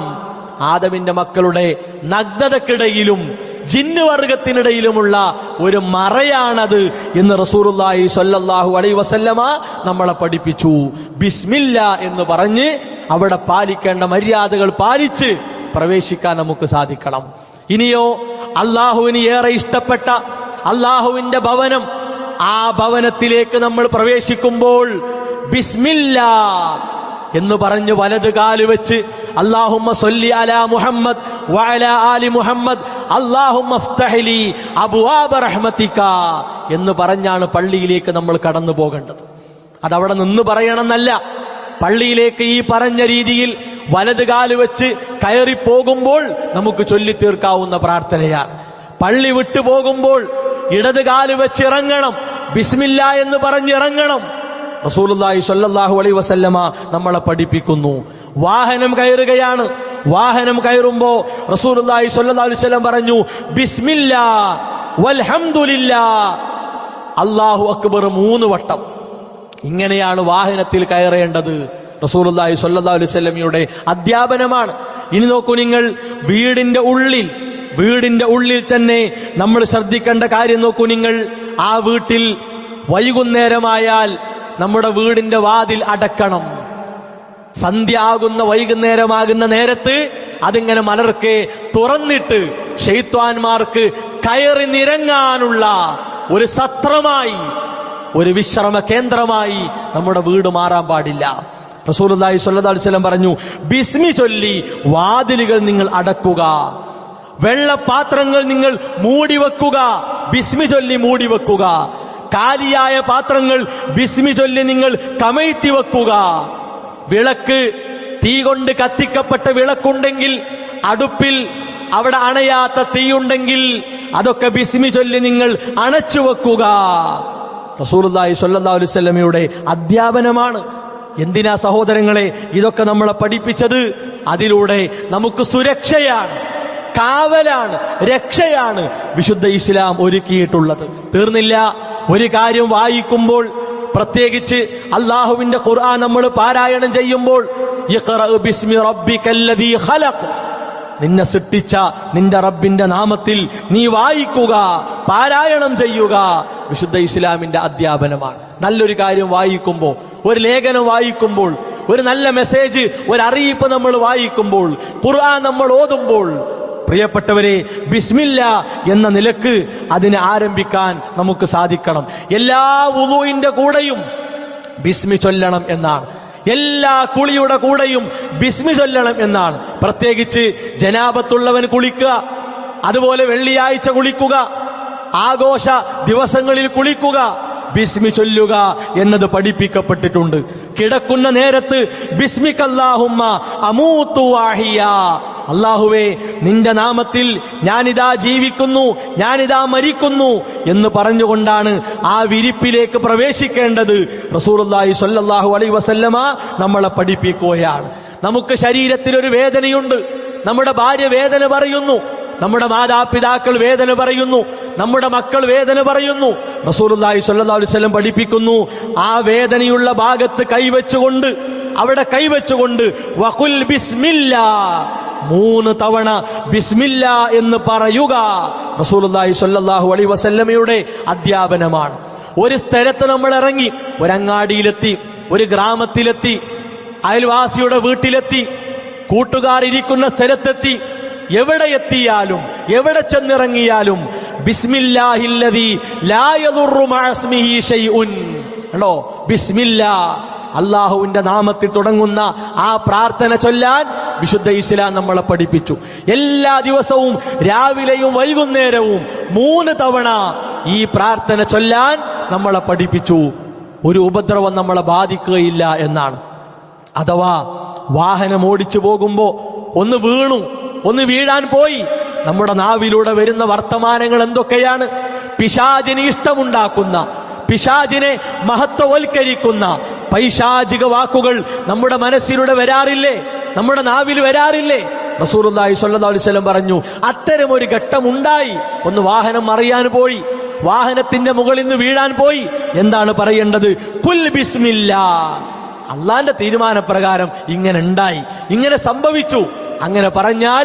ആദമിന്റെ മക്കളുടെ നഗ്നതക്കിടയിലും ജിന്ന് വർഗത്തിനിടയിലുമുള്ള ഒരു മറയാണത് എന്ന് റസൂലുള്ളാഹി സ്വല്ലല്ലാഹു അലൈഹി വസല്ലമ നമ്മളെ പഠിപ്പിച്ചു. ബിസ്മില്ല എന്ന് പറഞ്ഞ് അവിടെ പാലിക്കേണ്ട മര്യാദകൾ പാലിച്ച് പ്രവേശിക്കാൻ നമുക്ക് സാധിക്കണം. ഇനിയോ അള്ളാഹുവിന് ഏറെ ഇഷ്ടപ്പെട്ട അള്ളാഹുവിന്റെ ഭവനം, ആ ഭവനത്തിലേക്ക് നമ്മൾ പ്രവേശിക്കുമ്പോൾ ബിസ്മില്ലാ എന്ന് പറഞ്ഞ് വലത് കാല് വെച്ച് അല്ലാഹുമ്മ സ്വല്ലി അലാ മുഹമ്മദ് വഅലാ ആലി മുഹമ്മദ് അല്ലാഹുമ്മ ഫ്തഹ് ലീ അബ്വാബ റഹ്മതിക എന്ന് പറഞ്ഞാണ് പള്ളിയിലേക്ക് നമ്മൾ കടന്നു പോകേണ്ടത്. അതവിടെ നിന്ന് പറയണമെന്നല്ല. പള്ളിയിലേക്ക് ഈ പറഞ്ഞ രീതിയിൽ വലത് കാല് വെച്ച് കയറി പോകുമ്പോൾ നമുക്ക് ചൊല്ലി തീർക്കാവുന്ന പ്രാർത്ഥനയാണ്. പള്ളി വിട്ടു പോകുമ്പോൾ ഇടത് കാല് വെച്ച് ഇറങ്ങണം, ബിസ്മില്ല എന്ന് പറഞ്ഞ് ഇറങ്ങണം. റസൂലുള്ളാഹി സ്വല്ലല്ലാഹു അലൈഹി വസല്ലമ നമ്മളെ പഠിപ്പിക്കുന്നു. വാഹനം കയറുകയാണ്, വാഹനം കയറുമ്പോ റസൂലുള്ളാഹി സ്വല്ലല്ലാഹു അലൈഹി വസല്ലം പറഞ്ഞു ബിസ്മില്ലാ വൽഹംദുലില്ലാ അല്ലാഹു അക്ബർ 3 വട്ടം. ഇങ്ങനെയാണ് വാഹനത്തിൽ കയറേണ്ടത്. റസൂലുള്ളാഹി സ്വല്ലല്ലാഹു അലൈഹി വസല്ലമയുടെ അധ്യാപനമാണ്. ഇനി നോക്കൂ നിങ്ങൾ, വീടിന്റെ ഉള്ളിൽ തന്നെ നമ്മൾ ശ്രദ്ധിക്കേണ്ട കാര്യം നോക്കൂ നിങ്ങൾ. ആ വീട്ടിൽ വൈകുന്നേരമായാൽ നമ്മുടെ വീടിന്റെ വാതിൽ അടക്കണം. സന്ധ്യ ആകുന്ന വൈകുന്നേരമാകുന്ന നേരത്ത് അതിങ്ങനെ മലർക്കെ തുറന്നിട്ട് ശൈത്വാന്മാർക്ക് കയറി നിരങ്ങാനുള്ള ഒരു സത്രമായി, ഒരു വിശ്രമ കേന്ദ്രമായി നമ്മുടെ വീട് മാറാൻ പാടില്ല. റസൂലുള്ളാഹി സ്വല്ലല്ലാഹു അലൈഹി വസല്ലം പറഞ്ഞു ബിസ്മി ചൊല്ലി വാതിലുകൾ നിങ്ങൾ അടക്കുക, വെള്ളപാത്രങ്ങൾ നിങ്ങൾ മൂടിവെക്കുക, ബിസ്മി ചൊല്ലി മൂടിവെക്കുക, കാലിയായ പാത്രങ്ങൾ ബിസ്മി ചൊല്ലി നിങ്ങൾ കമഴ്ത്തി വെക്കുക. വിളക്ക്, തീ കൊണ്ട് കത്തിക്കപ്പെട്ട വിളക്കുണ്ടെങ്കിൽ, അടുപ്പിൽ അവിടെ അണയാത്ത തീയുണ്ടെങ്കിൽ അതൊക്കെ ബിസ്മി ചൊല്ലി നിങ്ങൾ അണച്ചു വെക്കുക. റസൂലുള്ളാഹി സ്വല്ലല്ലാഹു അലൈഹി വസല്ലമയുടെ അധ്യാപനമാണ്. എന്തിനാ സഹോദരങ്ങളെ ഇതൊക്കെ നമ്മളെ പഠിപ്പിച്ചത്? അതിലൂടെ നമുക്ക് സുരക്ഷയാണ്, കാവലാണ്, രക്ഷയാണ് വിശുദ്ധ ഇസ്ലാം ഒരുക്കിയിട്ടുള്ളത്. തീർന്നില്ല. ഒരു കാര്യം വായിക്കുമ്പോൾ, പ്രത്യേകിച്ച് അള്ളാഹുവിന്റെ ഖുർആൻ നമ്മൾ പാരായണം ചെയ്യുമ്പോൾ ഇഖ്റ ബിസ്മി റബ്ബിക്കല്ലദീ ഖലഖ്, നിന്നെ സൃഷ്ടിച്ച നിന്റെ റബ്ബിന്റെ നാമത്തിൽ നീ വായിക്കുക, പാരായണം ചെയ്യുക വിശുദ്ധ ഇസ്ലാമിന്റെ അധ്യാപനമാണ്. നല്ലൊരു കാര്യം വായിക്കുമ്പോൾ, ഒരു ലേഖനം വായിക്കുമ്പോൾ, ഒരു നല്ല മെസ്സേജ്, ഒരു അറിയിപ്പ് നമ്മൾ വായിക്കുമ്പോൾ, ഖുർആൻ നമ്മൾ ഓതുമ്പോൾ, പ്രിയപ്പെട്ടവരെ, ബിസ്മില്ല എന്ന നിലക്ക് അതിനെ ആരംഭിക്കാൻ നമുക്ക് സാധിക്കണം. എല്ലാ വുളൂഇന്റെ കൂടെയും ബിസ്മി ചൊല്ലണം എന്നാണ്. എല്ലാ കുളിയുടെ കൂടെയും ബിസ്മി ചൊല്ലണം എന്നാണ്. പ്രത്യേകിച്ച് ജനാബത്തുള്ളവൻ കുളിക്കുക, അതുപോലെ വെള്ളിയാഴ്ച കുളിക്കുക, ആഘോഷ ദിവസങ്ങളിൽ കുളിക്കുക, ബിസ്മി ചൊല്ലുക എന്നത് പഠിപ്പിക്കപ്പെട്ടിട്ടുണ്ട്. കിടക്കുന്ന നേരത്ത് ബിസ്മിക്കല്ലാഹുമ്മ അമൂതു വാഹിയാ, അല്ലാഹുവേ നിന്റെ നാമത്തിൽ ഞാനിതാ ജീവിക്കുന്നു, ഞാനിതാ മരിക്കുന്നു എന്ന് പറഞ്ഞുകൊണ്ടാണ് ആ വിരിപ്പിലേക്ക് പ്രവേശിക്കേണ്ടത്. റസൂലുള്ളാഹി സ്വല്ലല്ലാഹു അലൈഹി വസല്ലമ നമ്മളെ പഠിപ്പിക്കുകയാണ്. നമുക്ക് ശരീരത്തിൽ ഒരു വേദനയുണ്ട്, നമ്മുടെ ഭാര്യ വേദന പറയുന്നു, നമ്മുടെ മാതാപിതാക്കൾ വേദന പറയുന്നു, നമ്മുടെ മക്കൾ വേദന പറയുന്നു. റസൂലുള്ളാഹി സ്വല്ലല്ലാഹു അലൈഹി വസല്ലം പഠിപ്പിക്കുന്നു, ആ വേദനയുള്ള ഭാഗത്ത് കൈവച്ചുകൊണ്ട്, അവിടെ കൈവച്ചുകൊണ്ട് വഖുൽ ബിസ്മില്ലാ, 3 തവണ ബിസ്മില്ല എന്ന് പറയുക റസൂലുള്ളാഹി സ്വല്ലല്ലാഹു അലൈഹി വസല്ലമയുടെ അധ്യാപനമാണ്. ഒരു സ്ഥലത്ത് നമ്മൾ ഇറങ്ങി, ഒരങ്ങാടിയിലെത്തി, ഒരു ഗ്രാമത്തിലെത്തി, അയൽവാസിയുടെ വീട്ടിലെത്തി, കൂട്ടുകാർ ഇരിക്കുന്ന സ്ഥലത്തെത്തി, എവിടെ എത്തിയാലും എവിടെ ചെന്നിറങ്ങിയാലും ബിസ്മില്ലാഹില്ലദീ ലാ യദുറു മഅസ്മിഹി ഷൈഉൻ, കണ്ടോ, ബിസ്മില്ലാ, അള്ളാഹുവിന്റെ നാമത്തിൽ തുടങ്ങുന്ന ആ പ്രാർത്ഥന ചൊല്ലാൻ വിശുദ്ധ ഇസ്ലാം നമ്മളെ പഠിപ്പിച്ചു. എല്ലാ ദിവസവും രാവിലെയും വൈകുന്നേരവും 3 തവണ ഈ പ്രാർത്ഥന ചൊല്ലാൻ നമ്മളെ പഠിപ്പിച്ചു. ഒരു ഉപദ്രവം നമ്മളെ ബാധിക്കുകയില്ല എന്നാണ്. അഥവാ വാഹനം ഓടിച്ചു പോകുമ്പോ ഒന്ന് വീണു, ഒന്ന് വീഴാൻ പോയി, നമ്മുടെ നാവിലൂടെ വരുന്ന വർത്തമാനങ്ങൾ എന്തൊക്കെയാണ്? പിശാചിന് ഇഷ്ടമുണ്ടാക്കുന്ന, പിശാചിനെ മഹത്വവൽക്കരിക്കുന്ന പൈശാചിക വാക്കുകൾ നമ്മുടെ മനസ്സിലൂടെ വരാറില്ലേ? നമ്മുടെ നാവിൽ വരാറില്ലേ? റസൂലുള്ളാഹി സ്വല്ലല്ലാഹു അലൈഹി വസല്ലം പറഞ്ഞു, അത്തരം ഒരു ഘട്ടമുണ്ടായി. ഒന്ന് വാഹനം മറിയാൻ പോയി, വാഹനത്തിന്റെ മുകളിൽ നിന്ന് വീഴാൻ പോയി. എന്താണ് പറയേണ്ടത്? കുൽ ബിസ്മില്ലാ, അള്ളാന്റെ തീരുമാനപ്രകാരം ഇങ്ങനെ ഉണ്ടായി, ഇങ്ങനെ സംഭവിച്ചു. അങ്ങനെ പറഞ്ഞാൽ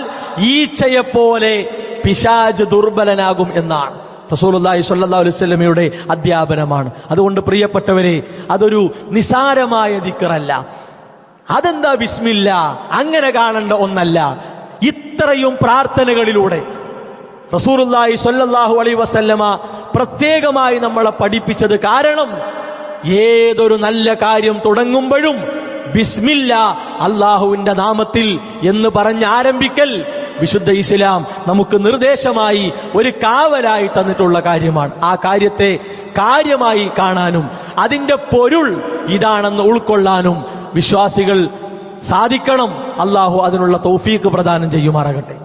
ഈച്ചയെപ്പോലെ പിശാച് ദുർബലനാകും എന്നാണ് റസൂലുള്ളാഹി സ്വല്ലല്ലാഹു അലൈഹി വസല്ലമയുടെ അധ്യാപനമാണ്. അതുകൊണ്ട് പ്രിയപ്പെട്ടവരെ, അതൊരു നിസാരമായ ദിക്റല്ല. അതെന്താ ബിസ്മില്ല, അങ്ങനെ കാണേണ്ട ഒന്നല്ല. ഇത്രയും പ്രാർത്ഥനകളിലൂടെ റസൂലുള്ളാഹി സ്വല്ലല്ലാഹു അലൈഹി വസല്ലമ പ്രത്യേകമായി നമ്മളെ പഠിപ്പിച്ചത്. കാരണം ഏതൊരു നല്ല കാര്യം തുടങ്ങുമ്പോഴും ബിസ്മില്ല, അള്ളാഹുവിന്റെ നാമത്തിൽ എന്ന് പറഞ്ഞ് ആരംഭിക്കൽ വിശുദ്ധ ഇസ്ലാം നമുക്ക് നിർദ്ദേശമായി, ഒരു കാവലായി തന്നിട്ടുള്ള കാര്യമാണ്. ആ കാര്യത്തെ കാര്യമായി കാണാനും അതിന്റെ പൊരുൾ ഇതാണെന്ന് ഉൾക്കൊള്ളാനും വിശ്വാസികൾ സാധിക്കണം. അള്ളാഹു അതിനുള്ള തൗഫീഖ് പ്രദാനം ചെയ്യുമാറാകട്ടെ.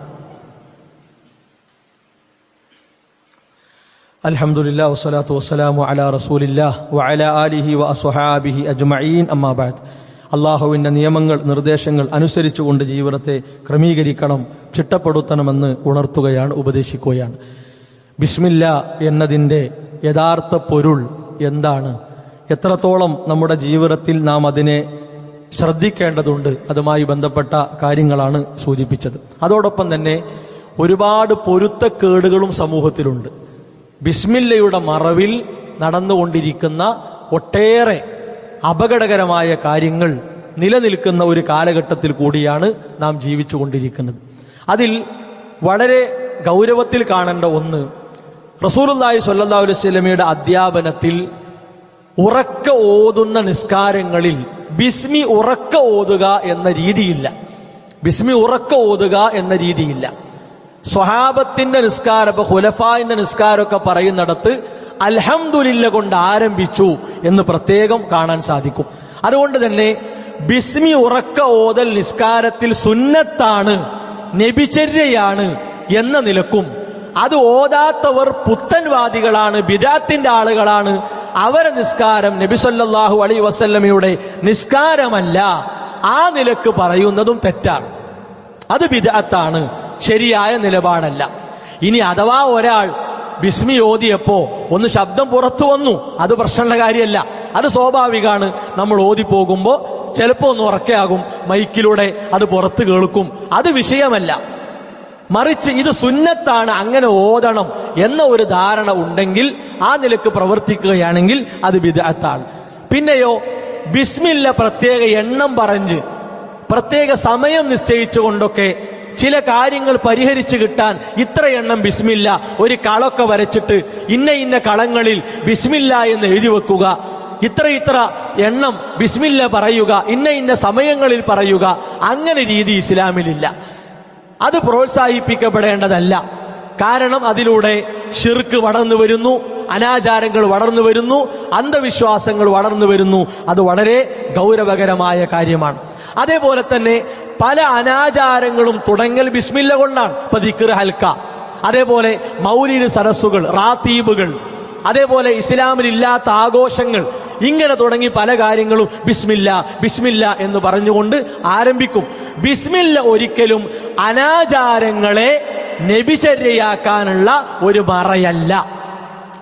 അൽഹംദുലില്ലാഹി വസ്സലാത്തു വസ്സലാമു അലാ റസൂലില്ലാഹി വഅലാ ആലിഹി വഅസ്ഹാബിഹി അജ്മഈൻ. അമ്മാ ബഅദ്. അള്ളാഹുവിന്റെ നിയമങ്ങൾ, നിർദ്ദേശങ്ങൾ അനുസരിച്ചുകൊണ്ട് ജീവിതത്തെ ക്രമീകരിക്കണം, ചിട്ടപ്പെടുത്തണമെന്ന് ഉണർത്തുകയാണ്, ഉപദേശിക്കുകയാണ്. ബിസ്മില്ല എന്നതിൻ്റെ യഥാർത്ഥ പൊരുൾ എന്താണ്, എത്രത്തോളം നമ്മുടെ ജീവിതത്തിൽ നാം അതിനെ ശ്രദ്ധിക്കേണ്ടതുണ്ട്, അതുമായി ബന്ധപ്പെട്ട കാര്യങ്ങളാണ് സൂചിപ്പിച്ചത്. അതോടൊപ്പം തന്നെ ഒരുപാട് പൊരുത്തക്കേടുകളും സമൂഹത്തിലുണ്ട്. ബിസ്മില്ലയുടെ മറവിൽ നടന്നുകൊണ്ടിരിക്കുന്ന ഒട്ടേറെ അപകടകരമായ കാര്യങ്ങൾ നിലനിൽക്കുന്ന ഒരു കാലഘട്ടത്തിൽ കൂടിയാണ് നാം ജീവിച്ചുകൊണ്ടിരിക്കുന്നത്. അതിൽ വളരെ ഗൗരവത്തിൽ കാണേണ്ട ഒന്ന്, റസൂലുള്ളാഹി സ്വല്ലല്ലാഹു അലൈഹി വസല്ലമയുടെ അധ്യാപനത്തിൽ ഉറക്ക ഓതുന്ന നിസ്കാരങ്ങളിൽ ബിസ്മി ഉറക്ക ഓതുക എന്ന രീതിയില്ല. ബിസ്മി ഉറക്ക ഓതുക എന്ന രീതിയില്ല. സ്വഹാബത്തിന്റെ നിസ്കാരം, ഖുലഫായിന്റെ നിസ്കാരമൊക്കെ പറയുന്നിടത്ത് അൽഹംദുലില്ല കൊണ്ട് ആരംഭിച്ചു എന്ന് പ്രത്യേകം കാണാൻ സാധിക്കും. അതുകൊണ്ട് തന്നെ ബിസ്മി ഉറക്ക ഓതൽ നിസ്കാരത്തിൽ സുന്നത്താണ്, നബിചര്യയാണ് എന്ന നിലക്കും അത് ഓതാത്തവർ പുത്തൻവാദികളാണ്, ബിദഅത്തിന്റെ ആളുകളാണ്, അവരെ നിസ്കാരം നബി സല്ലല്ലാഹു അലൈഹി വസല്ലമയുടെ നിസ്കാരമല്ല, ആ നിലക്ക് പറയുന്നതും തെറ്റാണ്. അത് ബിദഅത്താണ്, ശരിയായ നിലപാടല്ല. ഇനി അഥവാ ഒരാൾ ബിസ്മി ഓതിയപ്പോ ഒന്ന് ശബ്ദം പുറത്തു വന്നു, അത് പ്രശ്നമുള്ള കാര്യമല്ല, അത് സ്വാഭാവികമാണ്. നമ്മൾ ഓതി പോകുമ്പോ ചിലപ്പോ ഒന്ന് ഉറക്കെയാകും, മൈക്കിലൂടെ അത് പുറത്ത് കേൾക്കും, അത് വിഷയമല്ല. മറിച്ച് ഇത് സുന്നത്താണ്, അങ്ങനെ ഓതണം എന്ന ഒരു ധാരണ ഉണ്ടെങ്കിൽ, ആ നിലക്ക് പ്രവർത്തിക്കുകയാണെങ്കിൽ അത് ബിദ്അത്താണ്. പിന്നെയോ ബിസ്മില്ല പ്രത്യേക എണ്ണം പറഞ്ഞ് പ്രത്യേക സമയം നിശ്ചയിച്ചുകൊണ്ടൊക്കെ ചില കാര്യങ്ങൾ പരിഹരിച്ചു കിട്ടാൻ ഇത്ര എണ്ണം ബിസ്മില്ല, ഒരു കളൊക്കെ വരച്ചിട്ട് ഇന്ന ഇന്ന കളങ്ങളിൽ ബിസ്മില്ല എന്ന് എഴുതി വെക്കുക, ഇത്ര എണ്ണം ബിസ്മില്ല പറയുക, ഇന്ന ഇന്ന സമയങ്ങളിൽ പറയുക, അങ്ങനെ രീതി ഇസ്ലാമിലില്ല. അത് പ്രോത്സാഹിപ്പിക്കപ്പെടേണ്ടതല്ല. കാരണം അതിലൂടെ ശിർക്ക് വളർന്നു വരുന്നു, അനാചാരങ്ങൾ വളർന്നു വരുന്നു, അന്ധവിശ്വാസങ്ങൾ വളർന്നു വരുന്നു. അത് വളരെ ഗൗരവകരമായ കാര്യമാണ്. അതേപോലെ തന്നെ പല അനാചാരങ്ങളും തുടങ്ങൽ ബിസ്മില്ല കൊണ്ടാണ്. ഇപ്പൊ ദിക്ർ ഹൽക്ക, അതേപോലെ മൗലിദ് സരസ്സുകൾ, റാത്തീബുകൾ, അതേപോലെ ഇസ്ലാമിലില്ലാത്ത ആഘോഷങ്ങൾ, ഇങ്ങനെ തുടങ്ങി പല കാര്യങ്ങളും ബിസ്മില്ല ബിസ്മില്ല എന്ന് പറഞ്ഞുകൊണ്ട് ആരംഭിക്കും. ബിസ്മില്ല ഒരിക്കലും അനാചാരങ്ങളെ നബിചര്യയാക്കാനുള്ള ഒരു മറയല്ല.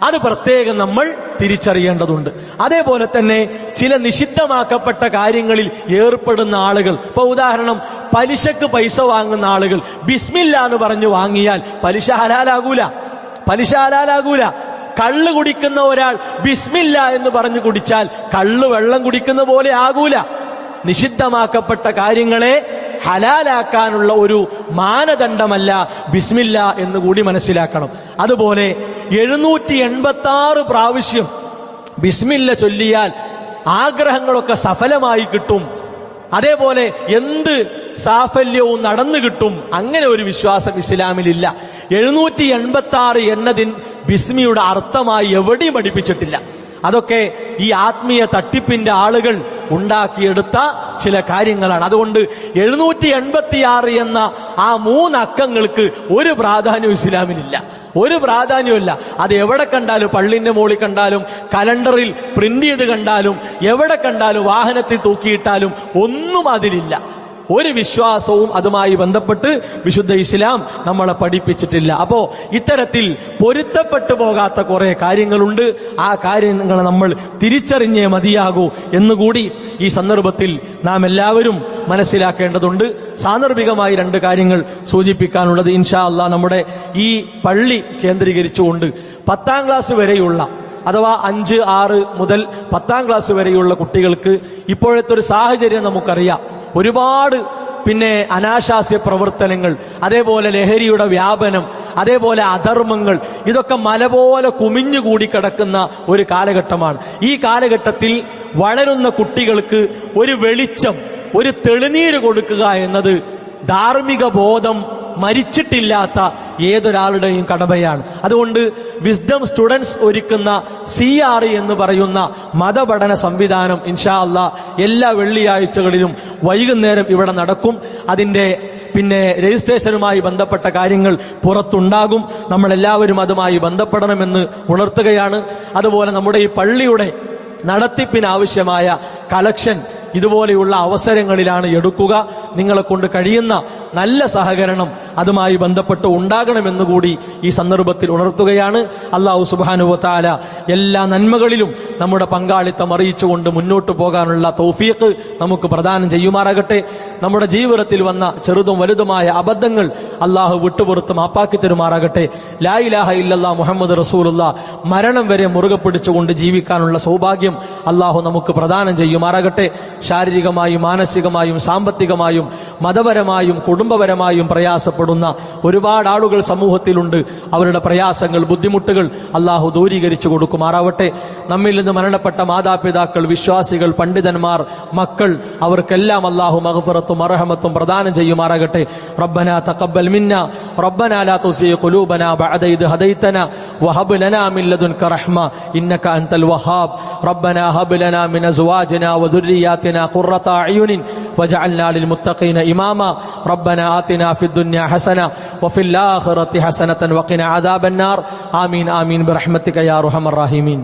അത് പ്രത്യേകം നമ്മൾ തിരിച്ചറിയേണ്ടതുണ്ട്. അതേപോലെ തന്നെ ചില നിഷിദ്ധമാക്കപ്പെട്ട കാര്യങ്ങളിൽ ഏർപ്പെടുന്ന ആളുകൾ, ഇപ്പൊ ഉദാഹരണം പലിശക്ക് പൈസ വാങ്ങുന്ന ആളുകൾ ബിസ്മില്ല എന്ന് പറഞ്ഞു വാങ്ങിയാൽ പലിശ ഹലാലാകൂല, പലിശ ഹലാലാകൂല. കള്ള് കുടിക്കുന്ന ഒരാൾ ബിസ്മില്ല എന്ന് പറഞ്ഞു കുടിച്ചാൽ കള്ള് വെള്ളം കുടിക്കുന്ന പോലെ ആകൂല. നിഷിദ്ധമാക്കപ്പെട്ട കാര്യങ്ങളെ ഹലാലാക്കാനുള്ള ഒരു മാനദണ്ഡമല്ല ബിസ്മില്ല എന്ന് കൂടി മനസ്സിലാക്കണം. അതുപോലെ 786 പ്രാവശ്യം ബിസ്മില്ല ചൊല്ലിയാൽ ആഗ്രഹങ്ങളൊക്കെ സഫലമായി കിട്ടും, അതേപോലെ എന്ത് സാഫല്യവും നടന്നു കിട്ടും, അങ്ങനെ ഒരു വിശ്വാസം ഇസ്ലാമിലില്ല. 786 എന്നതിൻ ബിസ്മിയുടെ അർത്ഥമായി എവിടെയും പഠിപ്പിച്ചിട്ടില്ല. അതൊക്കെ ഈ ആത്മീയ തട്ടിപ്പിന്റെ ആളുകൾ ഉണ്ടാക്കിയെടുത്ത ചില കാര്യങ്ങളാണ്. അതുകൊണ്ട് 786 എന്ന ആ 3 അക്കങ്ങൾക്ക് ഒരു പ്രാധാന്യവും ഇസ്ലാമിലില്ല, ഒരു പ്രാധാന്യമില്ല. അത് എവിടെ കണ്ടാലും, പള്ളിന്റെ മുകളിൽ കണ്ടാലും, കലണ്ടറിൽ പ്രിന്റ് ചെയ്ത് കണ്ടാലും, എവിടെ കണ്ടാലും, വാഹനത്തിൽ തൂക്കിയിട്ടാലും ഒന്നും അതിലില്ല. ഒരു വിശ്വാസവും അതുമായി ബന്ധപ്പെട്ട് വിശുദ്ധ ഇസ്ലാം നമ്മളെ പഠിപ്പിച്ചിട്ടില്ല. അപ്പോ ഇത്തരത്തിൽ പൊരുത്തപ്പെട്ടു പോകാത്ത കുറെ കാര്യങ്ങളുണ്ട്. ആ കാര്യങ്ങൾ നമ്മൾ തിരിച്ചറിഞ്ഞേ മതിയാകൂ എന്നുകൂടി ഈ സന്ദർഭത്തിൽ നാം എല്ലാവരും മനസ്സിലാക്കേണ്ടതുണ്ട്. സാന്ദർഭികമായി 2 കാര്യങ്ങൾ സൂചിപ്പിക്കാനുള്ളത്, ഇൻഷാ അല്ലാഹ് നമ്മുടെ ഈ പള്ളി കേന്ദ്രീകരിച്ചുകൊണ്ട് 10ാം ക്ലാസ് വരെയുള്ള അഥവാ 5, 6 മുതൽ 10ാം ക്ലാസ് വരെയുള്ള കുട്ടികൾക്ക് ഇപ്പോഴത്തെ ഒരു സാഹചര്യം നമുക്കറിയാം. ഒരുപാട് അനാശാസ്യ പ്രവർത്തനങ്ങൾ, അതേപോലെ ലഹരിയുടെ വ്യാപനം, അതേപോലെ അധർമ്മങ്ങൾ, ഇതൊക്കെ മല പോലെ കുമിഞ്ഞുകൂടി കിടക്കുന്ന ഒരു കാലഘട്ടമാണ്. ഈ കാലഘട്ടത്തിൽ വളരുന്ന കുട്ടികൾക്ക് ഒരു വെളിച്ചം, ഒരു തെളിനീര് കൊടുക്കുക എന്നത് ധാർമ്മിക ബോധം മരിച്ചിട്ടില്ലാത്ത ഏതൊരാളുടെയും കടമയാണ്. അതുകൊണ്ട് വിസ്ഡം സ്റ്റുഡൻസ് ഒരുക്കുന്ന CRE എന്ന് പറയുന്ന മതപഠന സംവിധാനം ഇൻഷാ അല്ലാഹ് എല്ലാ വെള്ളിയാഴ്ചകളിലും വൈകുന്നേരം ഇവിടെ നടക്കും. അതിന്റെ രജിസ്ട്രേഷനുമായി ബന്ധപ്പെട്ട കാര്യങ്ങൾ പുറത്തുണ്ടാകും. നമ്മളെല്ലാവരും അതുമായി ബന്ധപ്പെടണമെന്ന് ഉണർത്തുകയാണ്. അതുപോലെ നമ്മുടെ ഈ പള്ളിയുടെ നടത്തിപ്പിനാവശ്യമായ കളക്ഷൻ ഇതുപോലെയുള്ള അവസരങ്ങളിലാണ് എടുക്കുക. നിങ്ങളെ കൊണ്ട് കഴിയുന്ന നല്ല സഹകരണം അതുമായി ബന്ധപ്പെട്ട് ഉണ്ടാകണമെന്നുകൂടി ഈ സന്ദർഭത്തിൽ ഉണർത്തുകയാണ്. അല്ലാഹു സുബ്ഹാനഹു വ തആല എല്ലാ നന്മകളിലും നമ്മുടെ പങ്കാളിത്തം അറിയിച്ചുകൊണ്ട് മുന്നോട്ട് പോകാനുള്ള തൗഫീഖ് നമുക്ക് പ്രദാനം ചെയ്യുമാറാകട്ടെ. നമ്മുടെ ജീവിതത്തിൽ വന്ന ചെറുതും വലുതുമായ അബദ്ധങ്ങൾ അല്ലാഹു വിട്ടുപുറത്ത് മാപ്പാക്കി തരുമാറാകട്ടെ. ലാ ഇലാഹ ഇല്ലല്ലാഹ് മുഹമ്മദ് റസൂലുള്ളാഹ് മരണം വരെ മുറുകെ പിടിച്ചുകൊണ്ട് ജീവിക്കാനുള്ള സൗഭാഗ്യം അല്ലാഹു നമുക്ക് പ്രദാനം ചെയ്യുമാറാകട്ടെ. ശാരീരികമായും മാനസികമായും സാമ്പത്തികമായും മതപരമായും കുടുംബപരമായും പ്രയാസപ്പെടുന്ന ഒരുപാട് ആളുകൾ സമൂഹത്തിലുണ്ട്. അവരുടെ പ്രയാസങ്ങൾ, ബുദ്ധിമുട്ടുകൾ അല്ലാഹു ദൂരീകരിച്ചു കൊടുക്കുമാറാവട്ടെ. നമ്മിൽ നിന്ന് മരണപ്പെട്ട മാതാപിതാക്കൾ, വിശ്വാസികൾ, പണ്ഡിതന്മാർ, മക്കൾ, അവർക്കെല്ലാം അല്ലാഹു മഗ്ഫിറത്തും മർഹമത്തും പ്രദാനം ചെയ്യുമാറാകട്ടെ. റബ്ബനാ തഖബ്ബൽ മിന്നാ റബ്ബനാ ലാ തുസിഗ് ഖുലൂബനാ ബഅദ ഇദ് ഹദൈതനാ വഹബ് ലനാ മിൻ ലദുൻക റഹ്മ ഇന്നക അൻതൽ വഹാബ് റബ്ബനാ ഹബ് ലനാ മിൻ അസ്വാജിനാ വദുർരിയാതിനാ ഖുർറത അയുനിൻ വജഅൽനാ ലിൽ മുത്തഖീന ഇമാമാ റബ്ബനാ ആതിനാ ഫിദ് ദുനിയാ ഹസന വഫിൽ ആഖിറതി ഹസനതൻ വഖിനാ അദാബൻ നാർ. ആമീൻ ആമീൻ ബിറഹ്മതിക യാ അർഹമർ റഹീമീൻ.